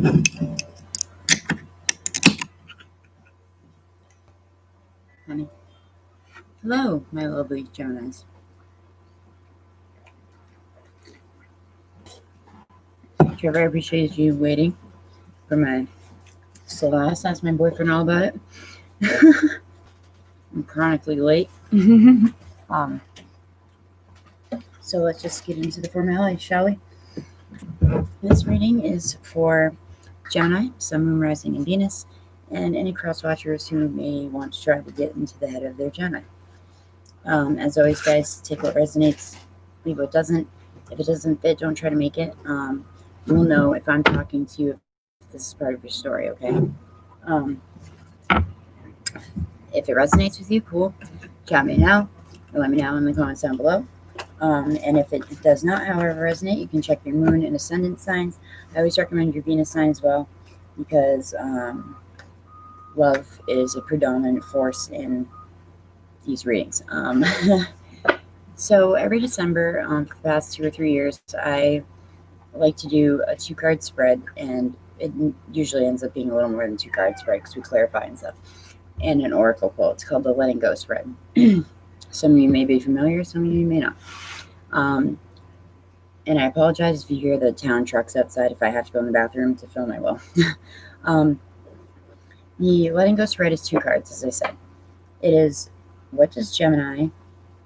Honey. Hello, my lovely Geminis. Trevor, I appreciate you waiting for my Celeste. Ask my boyfriend all about it. I'm chronically late. um, so let's just get into the formality, shall we? This reading is for Gemini, Sun, Moon, Rising, and Venus, and any cross watchers who may want to try to get into the head of their Gemini. As always, guys, take what resonates, leave what doesn't. If it doesn't fit, don't try to make it. You'll know if I'm talking to you if this is part of your story, okay? If it resonates with you, cool. Chat me now or let me know in the comments down below. And if it does not, however, resonate, you can check your moon and ascendant signs. I always recommend your Venus sign as well because love is a predominant force in these readings. So every December for the past 2 or 3 years, I like to do a 2-card spread, and it usually ends up being a little more than 2-card spread because we clarify and stuff. And an oracle quote. It's called the Letting Go spread. Some of you may be familiar, some of you may not. And I apologize if you hear the town trucks outside. If I have to go in the bathroom to film, I will. The Letting Go spread is 2 cards, as I said. It is, what does Gemini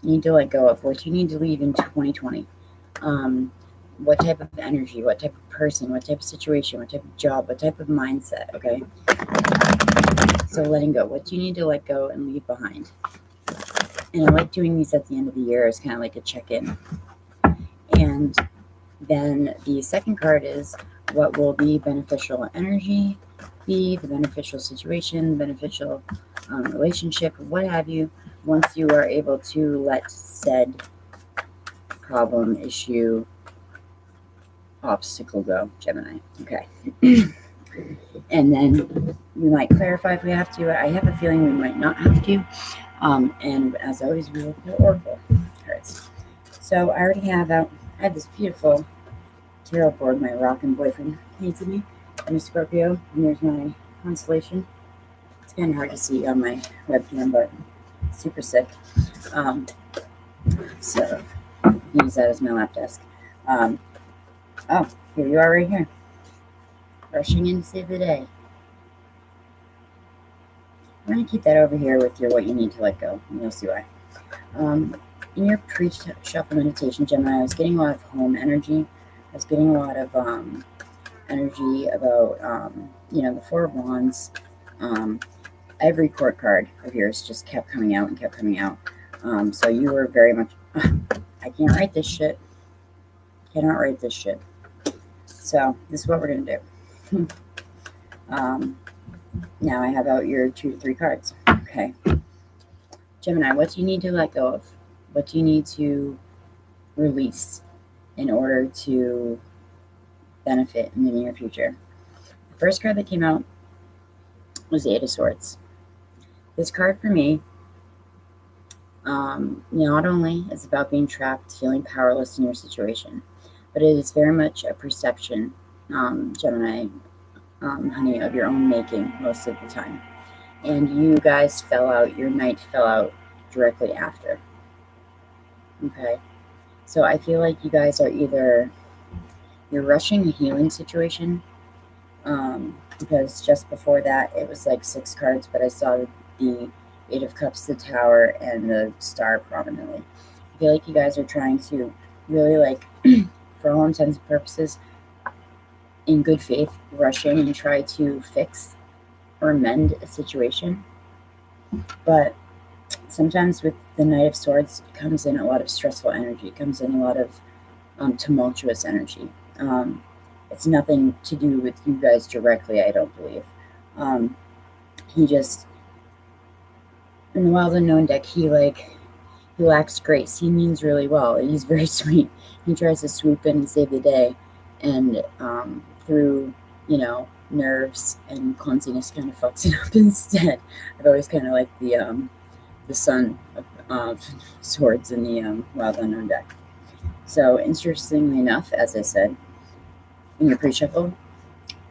need to let go of? What do you need to leave in 2020? What type of energy, what type of person, what type of situation, what type of job, what type of mindset, okay? So letting go. What do you need to let go and leave behind? And I like doing these at the end of the year as kind of like a check-in. And then the second card is what will the beneficial energy be, the beneficial situation, beneficial relationship, what have you, once you are able to let said problem, issue, obstacle go, Gemini. Okay. And then we might clarify if we have to. I have a feeling we might not have to. And as always, we will put oracle cards. So I already have out. I have this beautiful tarot board my rockin' boyfriend painted me. I'm a Scorpio, and there's my constellation. It's kind of hard to see on my webcam, but super sick. So I can use that as my lap desk. Oh, here you are right here. Rushing in to save the day. I'm going to keep that over here with your what you need to let go, and you'll see why. In your pre-shuffle meditation, Gemini, I was getting a lot of home energy. I was getting a lot of energy about, the Four of Wands. Every court card of yours just kept coming out and kept coming out. So you were very much, I can't write this shit. Cannot write this shit. So this is what we're going to do. Now I have out your 2 to 3 cards. Okay. Gemini, what do you need to let go of? What do you need to release in order to benefit in the near future? The first card that came out was the 8 of Swords. This card for me, not only is about being trapped, feeling powerless in your situation, but it is very much a perception, Gemini, honey, of your own making most of the time. And you guys fell out, your night fell out directly after. Okay. So I feel like you guys are either, you're rushing a healing situation, because just before that it was like 6 cards, but I saw the 8 of Cups, the Tower, and the Star prominently. I feel like you guys are trying to really, for all intents and purposes, in good faith, rush in and try to fix or mend a situation. But sometimes with the Knight of Swords, it comes in a lot of stressful energy. It comes in a lot of tumultuous energy. It's nothing to do with you guys directly, I don't believe. He just, in the Wild Unknown deck, he lacks grace. He means really well. He's very sweet. He tries to swoop in and save the day, and through, nerves and clumsiness kind of fucks it up instead. I've always kind of liked the Sun of Swords in the Wild Unknown deck. So interestingly enough, as I said, in your pre-shuffle,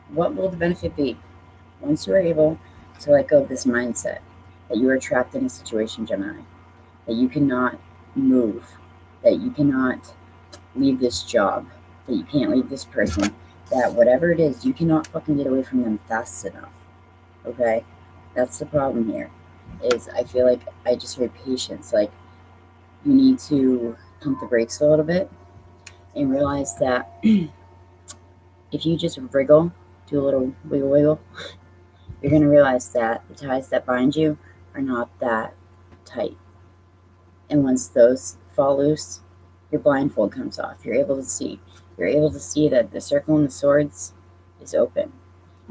What will the benefit be? Once you are able to let go of this mindset that you are trapped in a situation, Gemini, that you cannot move, that you cannot leave this job, that you can't leave this person, that whatever it is, you cannot fucking get away from them fast enough. Okay? That's the problem here. Is I feel like I just heard patience. Like you need to pump the brakes a little bit and realize that if you just wriggle, do a little wiggle wiggle, you're gonna realize that the ties that bind you are not that tight. And once those fall loose, your blindfold comes off. You're able to see. You're able to see that the circle and the swords is open.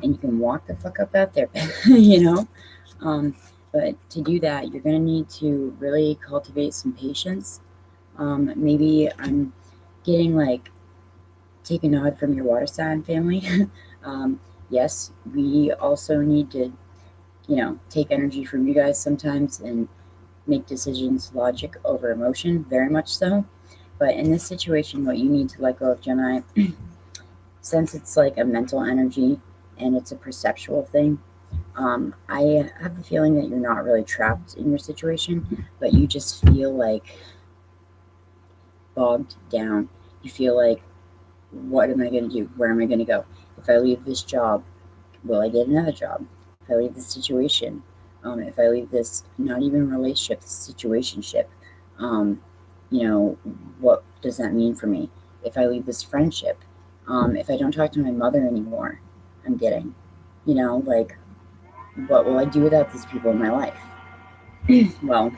And you can walk the fuck up out there, you know? But to do that, you're going to need to really cultivate some patience. Maybe I'm getting like, take a nod from your water sign family. Yes, we also need to, take energy from you guys sometimes and make decisions logic over emotion, very much so. But in this situation, what you need to let go of, Gemini, since it's like a mental energy and it's a perceptual thing, I have the feeling that you're not really trapped in your situation, but you just feel like bogged down. You feel like, what am I going to do? Where am I going to go? If I leave this job, will I get another job? If I leave this situation, if I leave this, not even relationship, this situationship, um, what does that mean for me? If I leave this friendship, if I don't talk to my mother anymore, I'm getting, like, what will I do without these people in my life? Well,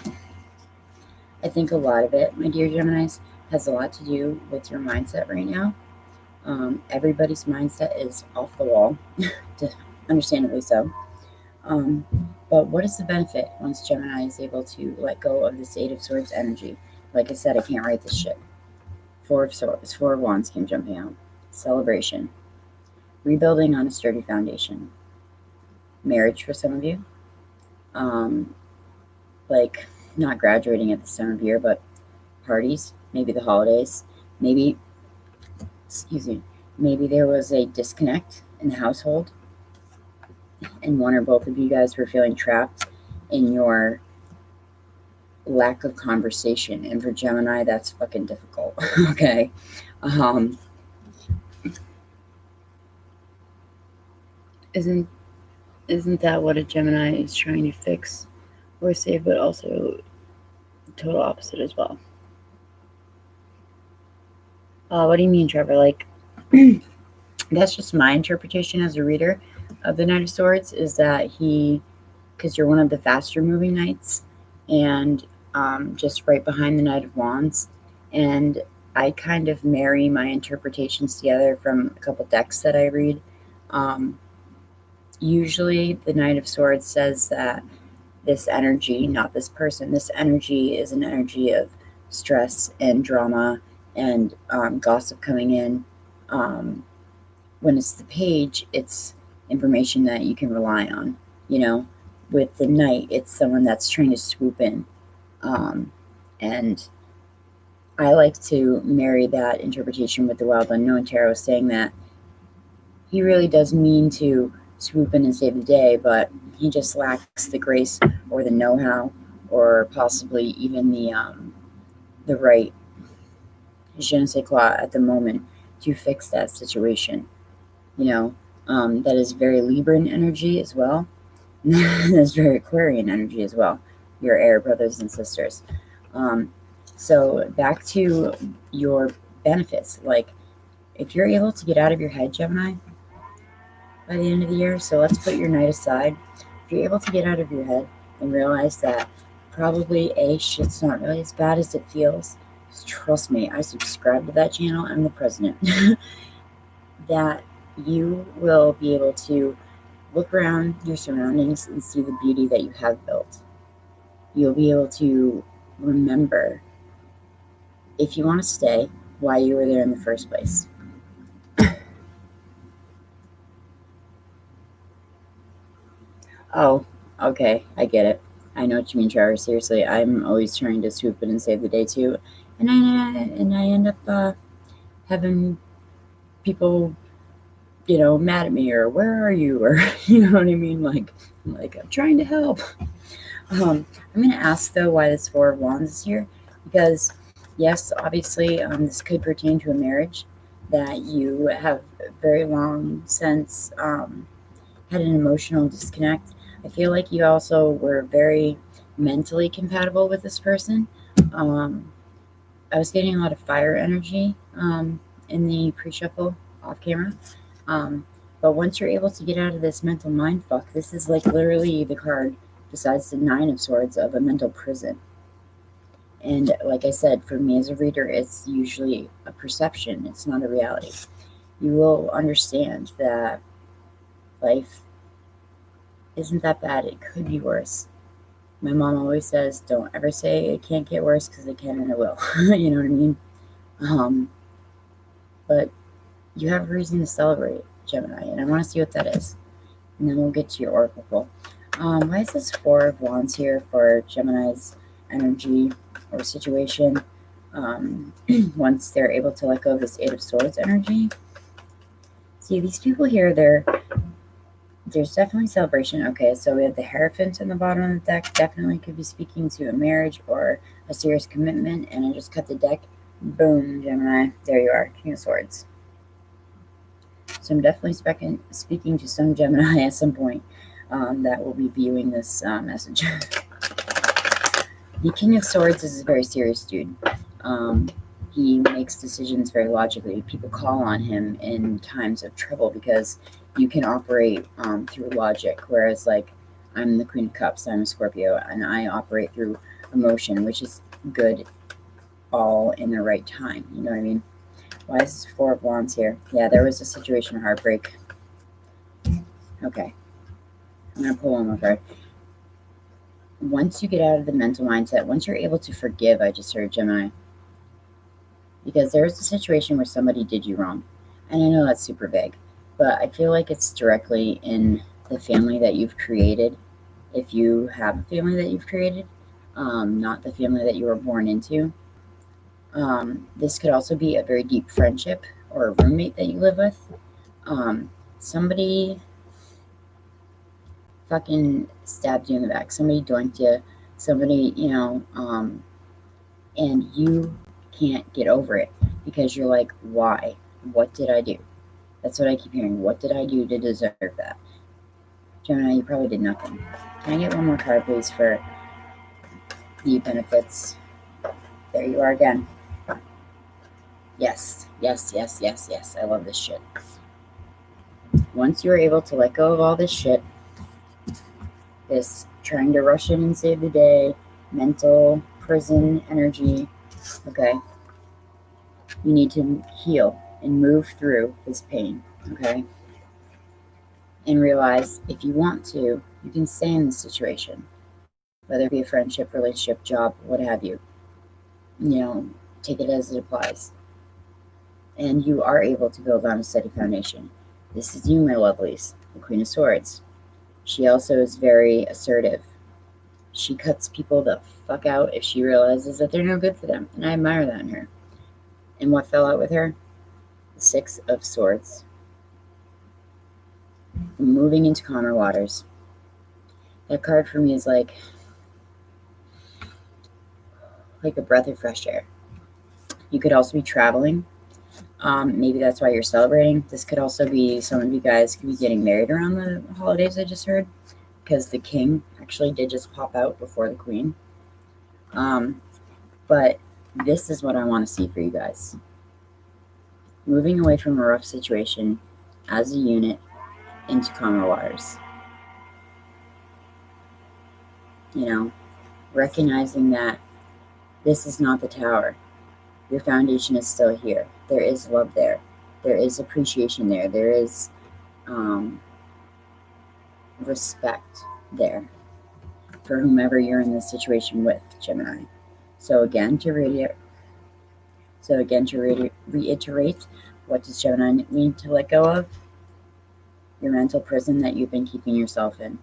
I think a lot of it, my dear Geminis, has a lot to do with your mindset right now. Everybody's mindset is off the wall, understandably so. But what is the benefit once Gemini is able to let go of this Eight of Swords energy? Like I said, I can't write this shit. Four of Swords, Four of Wands came jumping out. Celebration. Rebuilding on a sturdy foundation. Marriage for some of you. Like not graduating at this time of year, but parties, maybe the holidays, maybe, maybe there was a disconnect in the household and one or both of you guys were feeling trapped in your lack of conversation. And for Gemini, that's fucking difficult. Okay. Isn't that what a Gemini is trying to fix or save, but also total opposite as well? What do you mean, Trevor? Like, that's just my interpretation as a reader of the Knight of Swords, is that because you're one of the faster moving knights, and just right behind the Knight of Wands, and I kind of marry my interpretations together from a couple decks that I read. Usually the Knight of Swords says that this energy, not this person, this energy is an energy of stress and drama and gossip coming in. When it's the page, it's information that you can rely on. With the knight, it's someone that's trying to swoop in. And I like to marry that interpretation with the Wild Unknown Tarot, saying that he really does mean to swoop in and save the day, but he just lacks the grace or the know-how or possibly even the right je ne sais quoi at the moment to fix that situation. That is very Libran energy as well. That's very Aquarian energy as well, your air brothers and sisters. So back to your benefits. Like, if you're able to get out of your head, Gemini, by the end of the year, so let's put your night aside. If you're able to get out of your head and realize that probably shit's not really as bad as it feels, just trust me, I subscribe to that channel, I'm the president, that you will be able to look around your surroundings and see the beauty that you have built. You'll be able to remember, if you want to stay, why you were there in the first place. Oh, okay, I get it. I know what you mean, Trevor. Seriously, I'm always trying to swoop in and save the day too, and I end up having people mad at me, or where are you, or you know what I mean? Like I'm trying to help. I'm going to ask though why this Four of Wands is here, because yes, obviously, this could pertain to a marriage that you have very long since had an emotional disconnect. I feel like you also were very mentally compatible with this person. Um, I was getting a lot of fire energy in the pre-shuffle off camera. Um, but once you're able to get out of this mental mind fuck, this is like literally the card besides the Nine of Swords of a mental prison. And like I said, for me as a reader, it's usually a perception, it's not a reality. You will understand that life isn't that bad, it could be worse. My mom always says, don't ever say it can't get worse, because it can and it will. You know what I mean? Um, but you have a reason to celebrate, Gemini, and I want to see what that is. And then we'll get to your oracle pull. Why is this Four of Wands here for Gemini's energy or situation? Once they're able to let go of this Eight of Swords energy. See, these people here, there's definitely celebration. Okay, so we have the Hierophant in the bottom of the deck. Definitely could be speaking to a marriage or a serious commitment. And I just cut the deck. Boom, Gemini. There you are, King of Swords. So I'm definitely speaking to some Gemini at some point that will be viewing this message. The King of Swords is a very serious dude. He makes decisions very logically. People call on him in times of trouble because you can operate through logic, whereas like I'm the Queen of Cups, I'm a Scorpio, and I operate through emotion, which is good all in the right time. You know what I mean? Why is this Four of Wands here? Yeah, there was a situation of heartbreak. Okay. I'm going to pull one more card. Once you get out of the mental mindset, once you're able to forgive, I just heard Gemini, because there's a situation where somebody did you wrong. And I know that's super vague, but I feel like it's directly in the family that you've created. If you have a family that you've created, not the family that you were born into. This could also be a very deep friendship or a roommate that you live with. Somebody fucking stabbed you in the back. Somebody doinked you. Somebody, and you can't get over it because you're like, why? What did I do? That's what I keep hearing. What did I do to deserve that? Gemini, you probably did nothing. Can I get one more card, please, for the benefits? There you are again. Yes, yes, yes, yes, yes. I love this shit. Once you're able to let go of all this shit, this trying to rush in and save the day, mental prison energy, okay, you need to heal and move through this pain, okay, and realize if you want to, you can stay in this situation, whether it be a friendship, relationship, job, what have you. Take it as it applies. And you are able to build on a steady foundation. This is you, my lovelies, the Queen of Swords. She also is very assertive. She cuts people the fuck out if she realizes that they're no good for them. And I admire that in her. And what fell out with her? The Six of Swords. Moving into calmer waters. That card for me is like a breath of fresh air. You could also be traveling. Maybe that's why you're celebrating. This could also be some of you guys could be getting married around the holidays, I just heard, because the king actually did just pop out before the queen. But this is what I want to see for you guys. Moving away from a rough situation as a unit into calmer waters. Recognizing that this is not the tower. Your foundation is still here. There is love there. There is appreciation there. There is respect there for whomever you're in this situation with, Gemini. So again, to reiterate, what does Gemini mean to let go of? Your mental prison that you've been keeping yourself in.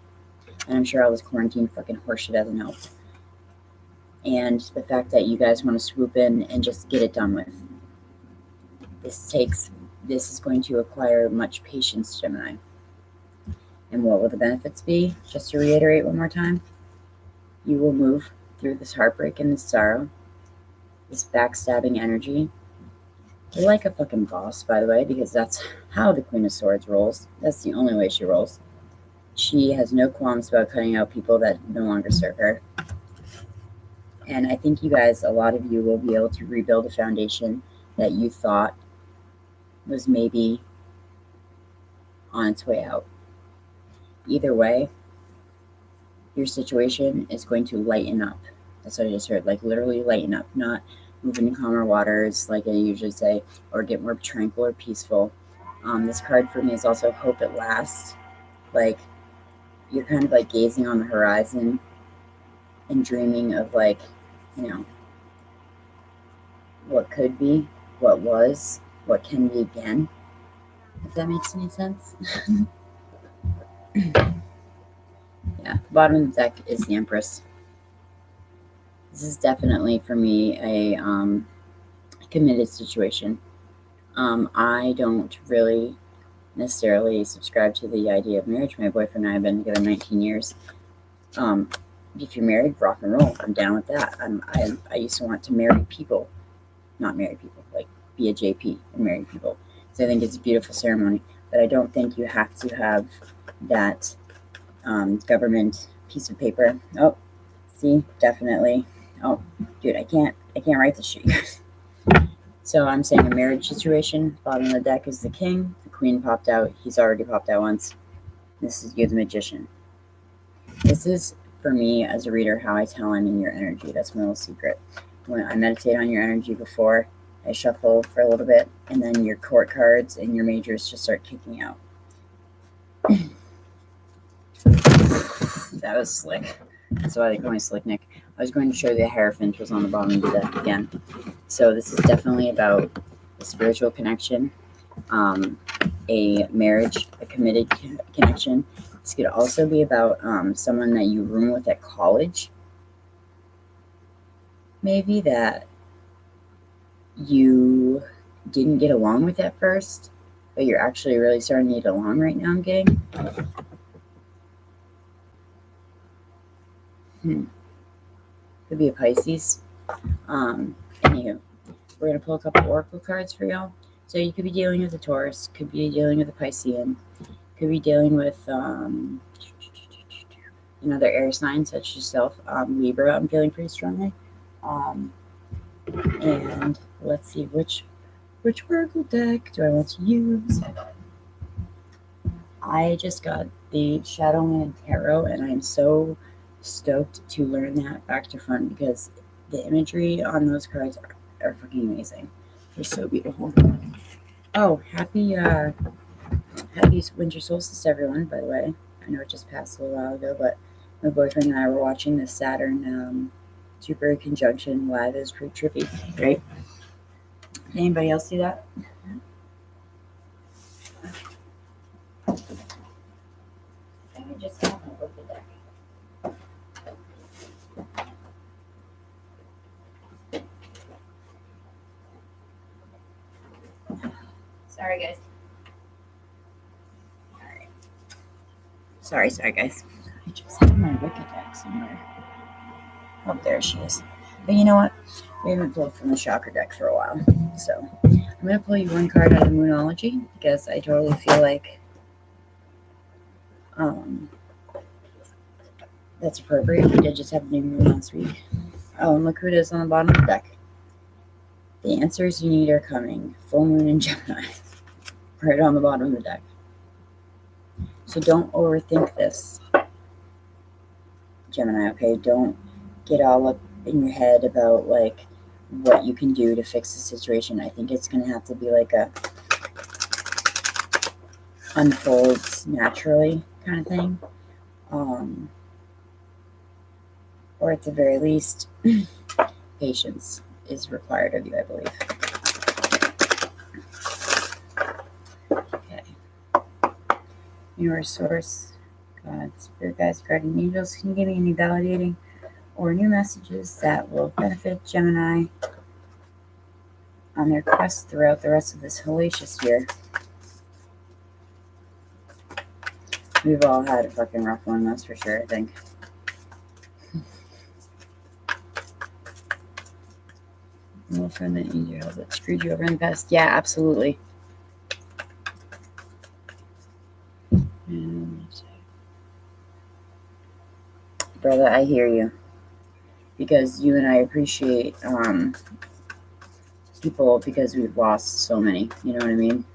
And I'm sure all this quarantine fucking horseshit hasn't helped. And the fact that you guys want to swoop in and just get it done with. This takes this is going to require much patience, Gemini. And what will the benefits be? Just to reiterate one more time, you will move through this heartbreak and this sorrow, this backstabbing energy. You're like a fucking boss, by the way, because that's how the Queen of Swords rolls. That's the only way she rolls. She has no qualms about cutting out people that no longer serve her. And I think you guys, a lot of you, will be able to rebuild a foundation that you thought was maybe on its way out. Either way, your situation is going to lighten up. That's what I just heard, like literally lighten up, not move into calmer waters like I usually say, or get more tranquil or peaceful. This card for me is also hope at last. Like you're kind of like gazing on the horizon and dreaming of like, you know, what could be, what was, what can be again. If that makes any sense. Yeah, the bottom of the deck is the Empress. This is definitely for me a committed situation. I don't really necessarily subscribe to the idea of marriage. My boyfriend and I have been together 19 years. If you're married, rock and roll. I'm down with that. I used to want to marry people, not marry people, like be a JP and marry people. So I think it's a beautiful ceremony, but I don't think you have to have that government piece of paper. Oh, see, definitely. Oh, dude, I can't write this shit. So I'm saying a marriage situation. Bottom of the deck is the King. The Queen popped out. He's already popped out once. This is you, the Magician. This is, for me, as a reader, how I tell I'm in your energy. That's my little secret. When I meditate on your energy before, I shuffle for a little bit, and then your court cards and your majors just start kicking out. That was slick. That's why they call me Slick Nick. I was going to show you the Hierophant was on the bottom of the deck again. So this is definitely about a spiritual connection, a marriage, a committed connection. This could also be about someone that you room with at college. Maybe that you didn't get along with at first, but you're actually really starting to get along right now, I'm getting. Could be a Pisces. Anywho, we're going to pull a couple oracle cards for y'all. So you could be dealing with a Taurus, could be dealing with a Piscean, could be dealing with another air sign such as yourself. Libra, I'm feeling pretty strongly. And let's see, which oracle deck do I want to use? I just got the Shadowland Tarot, and I'm so stoked to learn that back to front because the imagery on those cards are fucking amazing. They're so beautiful. Oh, happy winter solstice, everyone, by the way. I know it just passed a little while ago, but my boyfriend and I were watching the Saturn Jupiter conjunction live. It was pretty trippy, right? Anybody else see that? I think I just have one with the deck. Sorry, guys. All right. Sorry, guys. I just have my Wicked deck somewhere. Oh, there she is. But you know what? We haven't pulled from the Chakra deck for a while. So I'm going to pull you one card out of Moonology because I totally feel like that's appropriate. We did just have the new moon last week. Oh, and look who it is on the bottom of the deck. The answers you need are coming. Full moon in Gemini. Right on the bottom of the deck. So don't overthink this, Gemini, okay? Don't get all up in your head about like what you can do to fix the situation. I think it's going to have to be like a unfolds naturally kind of thing. Or at the very least, patience is required of you, I believe. Okay. Your source, God, spirit guides, guardian angels, can you give me any validating or new messages that will benefit Gemini on their quest throughout the rest of this hellacious year? We've all had a fucking rough one, that's for sure, I think. No friend that you have that screwed you over in the past. Yeah, absolutely. Brother, I hear you. Because you and I appreciate people because we've lost so many, you know what I mean?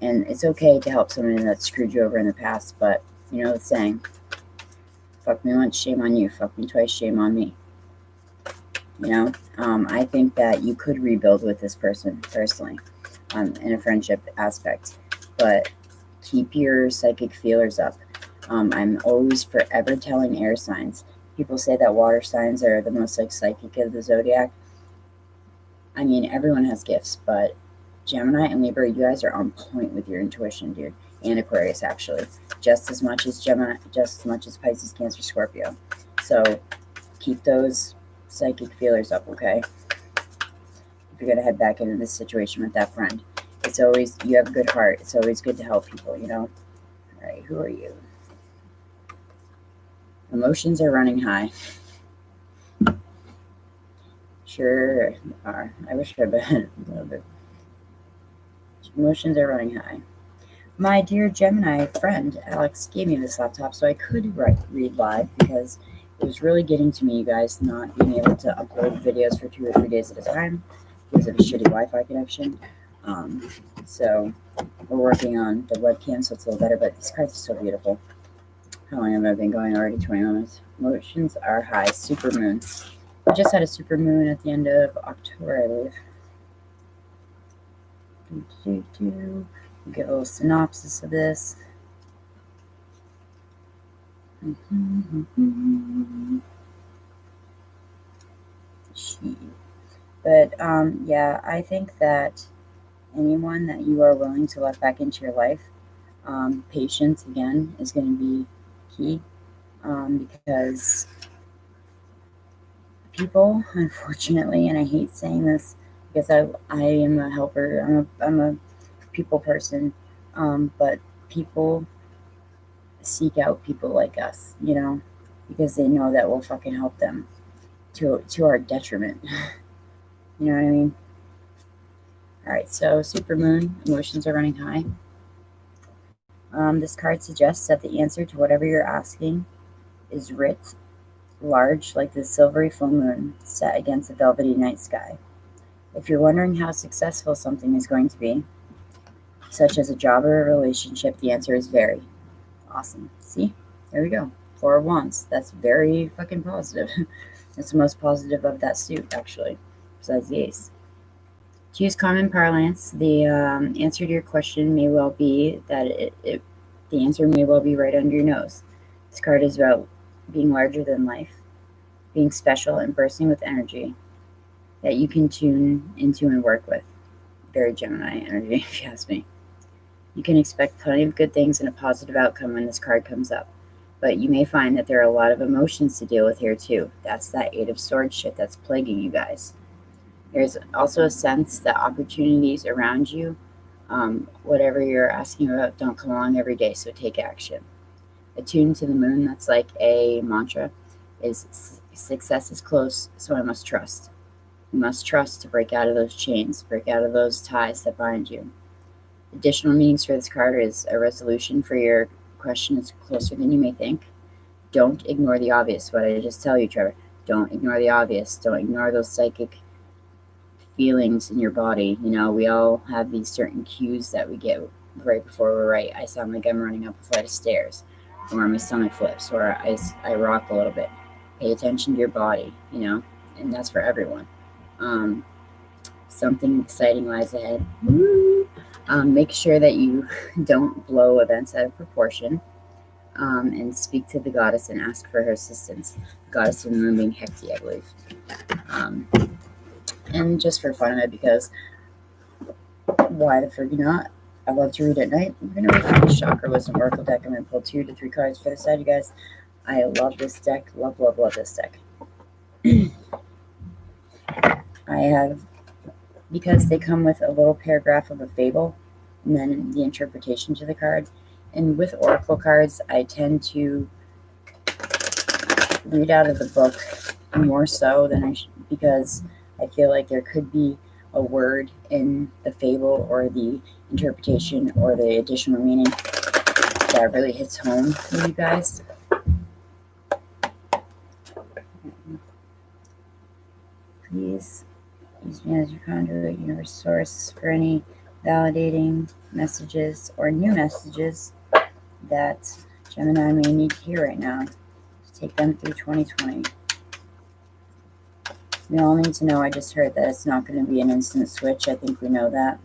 And it's okay to help somebody that screwed you over in the past, but you know the saying, fuck me once, shame on you. Fuck me twice, shame on me. You know, I think that you could rebuild with this person personally, in a friendship aspect, but keep your psychic feelers up. I'm always forever telling air signs. People say that water signs are the most like psychic of the zodiac. I mean, everyone has gifts, but Gemini and Libra, you guys are on point with your intuition, dude. And Aquarius, actually, just as much as Gemini, just as much as Pisces, Cancer, Scorpio. So keep those psychic feelers up, okay? If you're gonna head back into this situation with that friend, it's always, you have a good heart. It's always good to help people, you know. All right, who are you? Emotions are running high. Sure are. I wish I had been a little bit. Emotions are running high. My dear Gemini friend Alex gave me this laptop so I could read live because it was really getting to me, you guys, not being able to upload videos for 2 or 3 days at a time because of a shitty Wi-Fi connection. So we're working on the webcam so it's a little better, but these cards are so beautiful. How long have I been going already? 20 minutes. Emotions are high. Supermoon. We just had a supermoon at the end of October, I believe. We'll get a little synopsis of this. But yeah, I think that anyone that you are willing to let back into your life, patience again is going to be key, because people, unfortunately, and I hate saying this because I am a helper, I'm a people person, but people seek out people like us, you know, because they know that we'll fucking help them to our detriment. You know what I mean? All right, so supermoon, emotions are running high. This card suggests that the answer to whatever you're asking is writ large like the silvery full moon set against the velvety night sky. If you're wondering how successful something is going to be, such as a job or a relationship, the answer is very. Awesome. See? There we go. 4 of Wands. That's very fucking positive. That's the most positive of that suit, actually, besides the ace. To use common parlance, the answer to your question may well be that the answer may well be right under your nose. This card is about being larger than life, being special and bursting with energy that you can tune into and work with. Very Gemini energy, if you ask me. You can expect plenty of good things and a positive outcome when this card comes up, but you may find that there are a lot of emotions to deal with here too. That's that 8 of Swords shit that's plaguing you guys. There's also a sense that opportunities around you, whatever you're asking about, don't come along every day, so take action. Attuned to the moon, that's like a mantra, is success is close, so I must trust. You must trust to break out of those chains, break out of those ties that bind you. Additional meanings for this card is a resolution for your question is closer than you may think. Don't ignore the obvious. What I just tell you, Trevor, don't ignore the obvious. Don't ignore those psychic feelings in your body. You know, we all have these certain cues that we get right before we're right. I sound like I'm running up a flight of stairs, or my stomach flips, or I rock a little bit. Pay attention to your body, you know, and that's for everyone. Something exciting lies ahead. Make sure that you don't blow events out of proportion, and speak to the goddess and ask for her assistance. The goddess of the moon being Hecate, I believe. And just for fun of it, because why the frig not? I love to read at night. I'm going to read from the Chakra Wisdom Oracle deck. I'm going to pull 2 to 3 cards for the side, you guys. I love this deck. Love, love, love this deck. I have, because they come with a little paragraph of a fable and then the interpretation to the card, And with oracle cards, I tend to read out of the book more so than I should, because I feel like there could be a word in the fable or the interpretation or the additional meaning that really hits home with you guys. Please use me as your conduit, universe source, for any validating messages or new messages that Gemini may need to hear right now to take them through 2020. We all need to know, I just heard that it's not going to be an instant switch. I think we know that.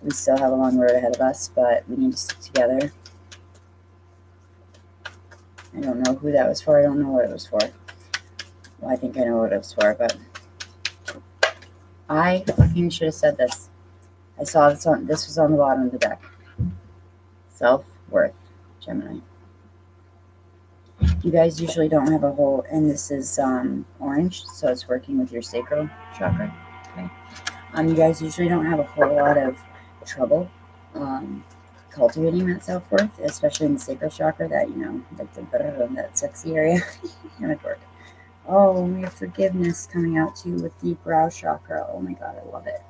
We still have a long road ahead of us, but we need to stick together. I don't know who that was for. I don't know what it was for. Well, I think I know what it was for, but I fucking should have said this. I saw this was on the bottom of the deck. Self-worth, Gemini. You guys usually don't have a whole, and this is orange, so it's working with your sacral chakra. Okay. You guys usually don't have a whole lot of trouble cultivating that self-worth, especially in the sacral chakra, that, you know, like that sexy area. Kind of dork. Oh, we have forgiveness coming out too with the brow chakra. Oh my god, I love it.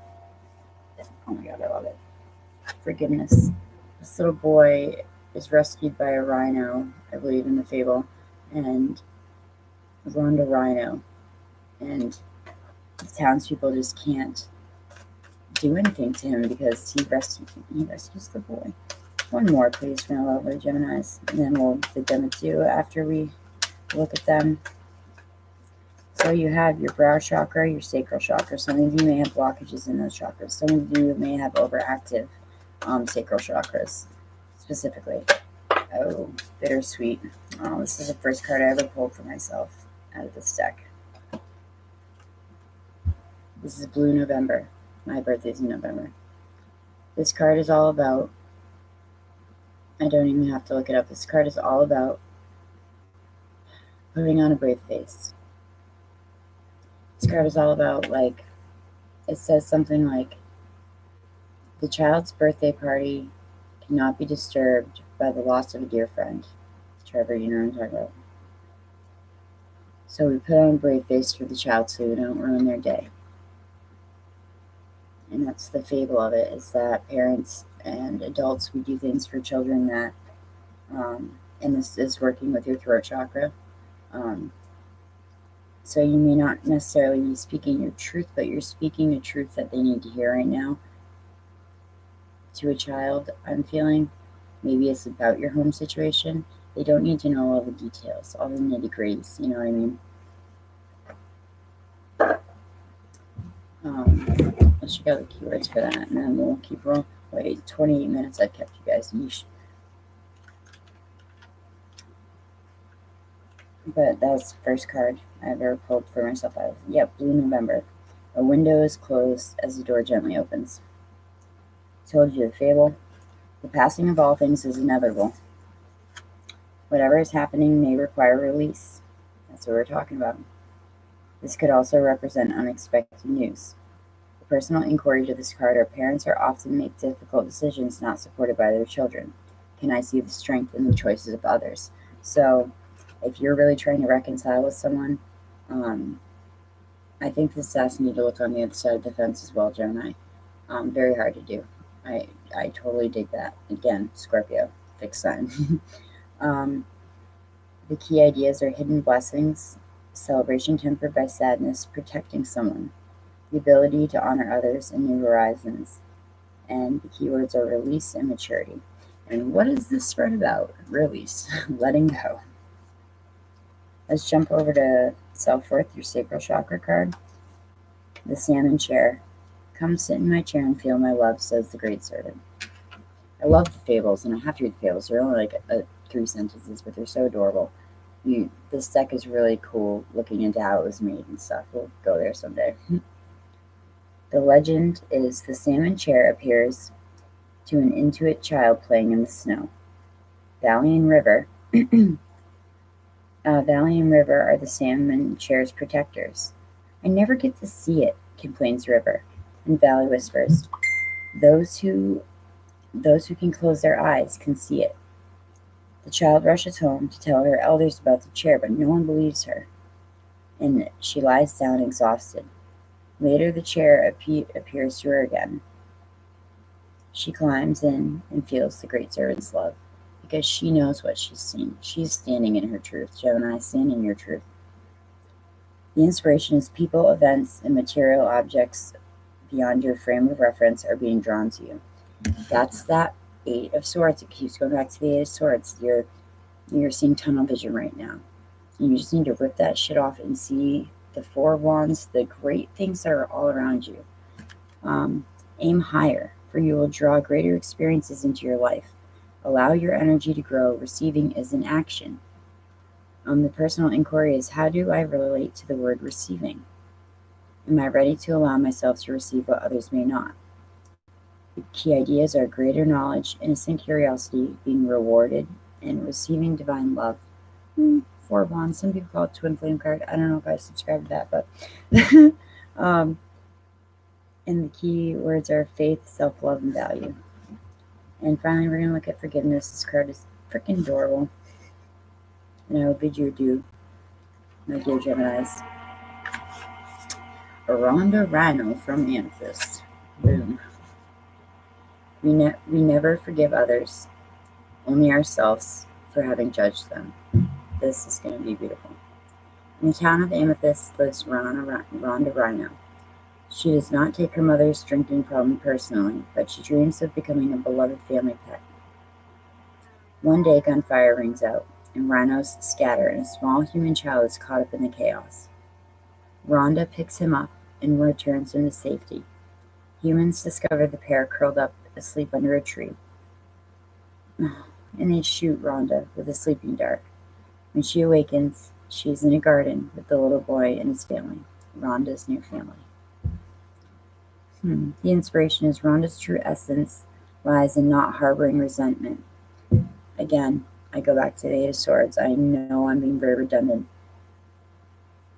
Oh my god, I love it. Forgiveness. This little boy is rescued by a rhino, I believe, in the fable, and Rhonda Rhino, and the townspeople just can't do anything to him because he rescues the boy. One more, please, for my lovely Geminis, and then we'll bid them adieu after we look at them. So you have your brow chakra, your sacral chakra. Some of you may have blockages in those chakras. Some of you may have overactive sacral chakras, specifically. Oh, bittersweet. Oh, this is the first card I ever pulled for myself out of this deck. This is Blue November. My birthday's in November. This card is all about, I don't even have to look it up. This card is all about putting on a brave face. This card is all about, like, it says something like, the child's birthday party cannot be disturbed by the loss of a dear friend. Trevor, you know what I'm talking about. So we put on a brave face for the child so we don't ruin their day. And that's the fable of it, is that parents and adults, we do things for children that, and this is working with your throat chakra. So you may not necessarily be speaking your truth, but you're speaking a truth that they need to hear right now to a child, I'm feeling. Maybe it's about your home situation. They don't need to know all the details, all the nitty-gritties, you know what I mean? Let's check out the keywords for that, and then we'll keep rolling. Wait, 28 minutes I've kept you guys. Yeesh. But that was the first card I ever pulled for myself out of. Yep, Blue November. A window is closed as the door gently opens. Told you the fable. The passing of all things is inevitable. Whatever is happening may require release. That's what we're talking about. This could also represent unexpected news. The personal inquiry to this card are parents are often make difficult decisions not supported by their children. Can I see the strength in the choices of others? So if you're really trying to reconcile with someone, I think this is asking you to look on the other side of the fence as well, Gemini. Very hard to do. I totally dig that. Again, Scorpio, fixed sign. The key ideas are hidden blessings, celebration tempered by sadness, protecting someone, the ability to honor others, and new horizons. And the keywords are release and maturity. And what is this spread about? Release, letting go. Let's jump over to self-worth, your sacral chakra card. The salmon chair. Come sit in my chair and feel my love, says the great servant. I love the fables, and I have to read the fables. They're only like 3 sentences, but they're so adorable. This deck is really cool, looking into how it was made and stuff. We'll go there someday. The legend is the salmon chair appears to an intuit child playing in the snow. Valley and River. Valley and River are the salmon chair's protectors. I never get to see it, complains River, and Valley whispers, those who Those who can close their eyes can see it. The child rushes home to tell her elders about the chair, but no one believes her, and she lies down exhausted. Later, the chair appears to her again. She climbs in and feels the great servant's love because she knows what she's seen. She's standing in her truth. Gemini, stand in your truth. The inspiration is people, events, and material objects beyond your frame of reference are being drawn to you. That's that Eight of Swords. It keeps going back to the Eight of Swords. You're seeing tunnel vision right now. And you just need to rip that shit off and see the Four of Wands, the great things that are all around you. Aim higher, for you will draw greater experiences into your life. Allow your energy to grow. Receiving is an action. The personal inquiry is, how do I relate to the word receiving? Am I ready to allow myself to receive what others may not? The key ideas are greater knowledge, innocent curiosity, being rewarded, and receiving divine love. Four of Wands. Some people call it Twin Flame card. I don't know if I subscribe to that, but and the key words are faith, self-love, and value. And finally, we're going to look at forgiveness. This card is freaking adorable. And I will bid you adieu, my dear Geminis. Rhonda Rhino from Amethyst. Boom. We never forgive others, only ourselves for having judged them. This is going to be beautiful. In the town of Amethyst lives Rhonda Rhino. She does not take her mother's drinking problem personally, but she dreams of becoming a beloved family pet. One day, gunfire rings out, and rhinos scatter, and a small human child is caught up in the chaos. Rhonda picks him up and returns him to safety. Humans discover the pair curled up asleep under a tree, and they shoot Rhonda with a sleeping dart. When she awakens, she is in a garden with the little boy and his family, Rhonda's new family. The inspiration is Rhonda's true essence lies in not harboring resentment. Again, I go back to the Eight of Swords. I know I'm being very redundant.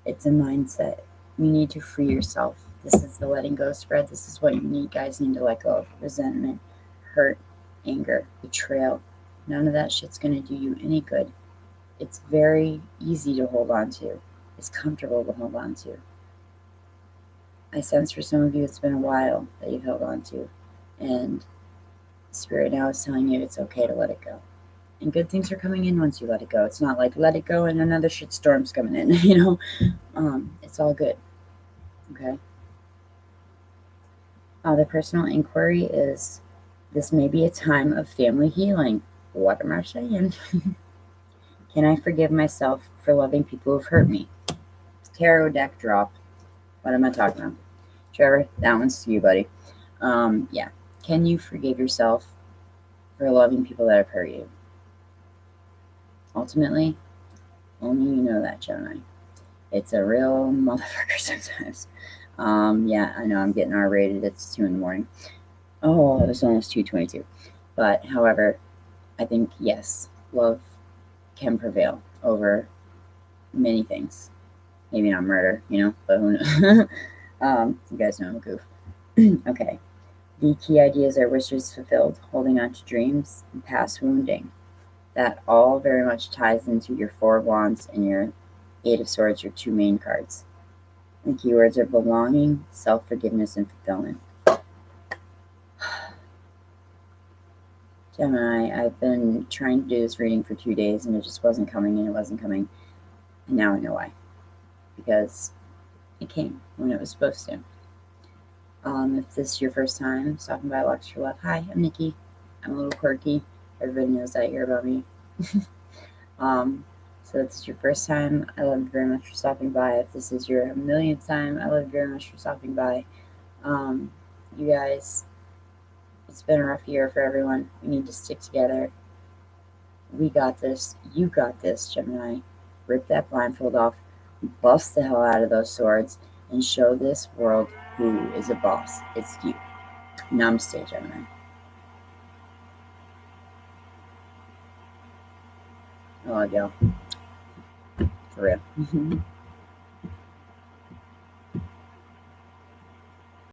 It's a mindset. You need to free yourself. This is the letting go spread. This is what you need. Guys need to let go of resentment, hurt, anger, betrayal. None of that shit's going to do you any good. It's very easy to hold on to. It's comfortable to hold on to. I sense for some of you it's been a while that you've held on to. And Spirit now is telling you it's okay to let it go. And good things are coming in once you let it go. It's not like let it go and another shitstorm's coming in, It's all good. Okay? The personal inquiry is, this may be a time of family healing. What am I saying? Can I forgive myself for loving people who've hurt me? Tarot deck drop. What am I talking about? Trevor, that one's to you, buddy. Yeah. Can you forgive yourself for loving people that have hurt you? Ultimately, only you know that, Gemini. It's a real motherfucker sometimes. Yeah, I know I'm getting R-rated. It's 2 in the morning. Oh, it was almost 2:22. But, however, I think, yes, love can prevail over many things. Maybe not murder, but who knows? You guys know I'm a goof. Okay. The key ideas are wishes fulfilled, holding on to dreams, and past wounding. That all very much ties into your Four of Wands and your Eight of Swords, your 2 main cards. The keywords are belonging, self-forgiveness, and fulfillment. Gemini, I've been trying to do this reading for 2 days, and it just wasn't coming, and it wasn't coming. And now I know why. Because it came when it was supposed to. If this is your first time stopping by Lux for Love, hi, I'm Niki. I'm a little quirky. Everybody knows that here about me. So if this is your first time, I love you very much for stopping by. If this is your millionth time, I love you very much for stopping by. You guys, it's been a rough year for everyone. We need to stick together. We got this. You got this, Gemini. Rip that blindfold off. Bust the hell out of those swords and show this world who is a boss. It's you. Namaste, Gemini. I love y'all. For real.